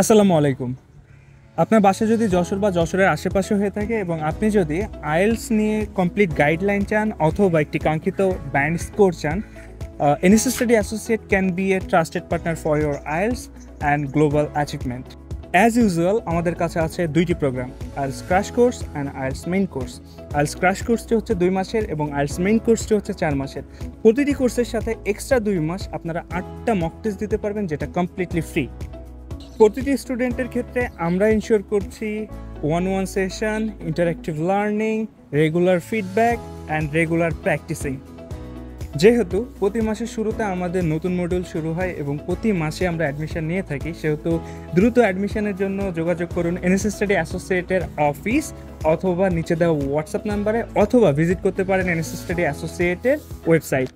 আসসালামু আলাইকুম। আপনার বাসা যদি যশোর বা যশোরের আশেপাশে হয়ে থাকে এবং আপনি যদি আইএলস নিয়ে কমপ্লিট গাইডলাইন চান অথবা একটি কাঙ্ক্ষিত ব্যান্ড স্কোর চান, NSS study associate can be a trusted partner for your IELTS and global achievement. As usual আমাদের কাছে আছে দুইটি programme, IELTS crash course and IELTS main course. IELTS crash কোর্সটি হচ্ছে 2 মাসের এবং আইএলস মেইন কোর্সটি হচ্ছে 4 মাসের। প্রতিটি কোর্সের সাথে এক্সট্রা 2 মাস আপনারা 8টা মক টেস্ট দিতে পারবেন, যেটা কমপ্লিটলি ফ্রি। প্রতিটি স্টুডেন্টের ক্ষেত্রে আমরা ইনশিওর করছি 1-1 session, interactive learning, regular feedback and regular practising. যেহেতু প্রতি মাসের শুরুতে আমাদের নতুন মডিউল শুরু হয় এবং প্রতি মাসে আমরা অ্যাডমিশন নিয়ে থাকি, সেহেতু দ্রুত অ্যাডমিশনের জন্য যোগাযোগ করুন এনএসএস স্টাডি অ্যাসোসিয়েটের অফিস অথবা নিচে দেওয়া হোয়াটসঅ্যাপ নাম্বারে, অথবা ভিজিট করতে পারেন এনএসএস স্টাডি অ্যাসোসিয়েটের ওয়েবসাইট।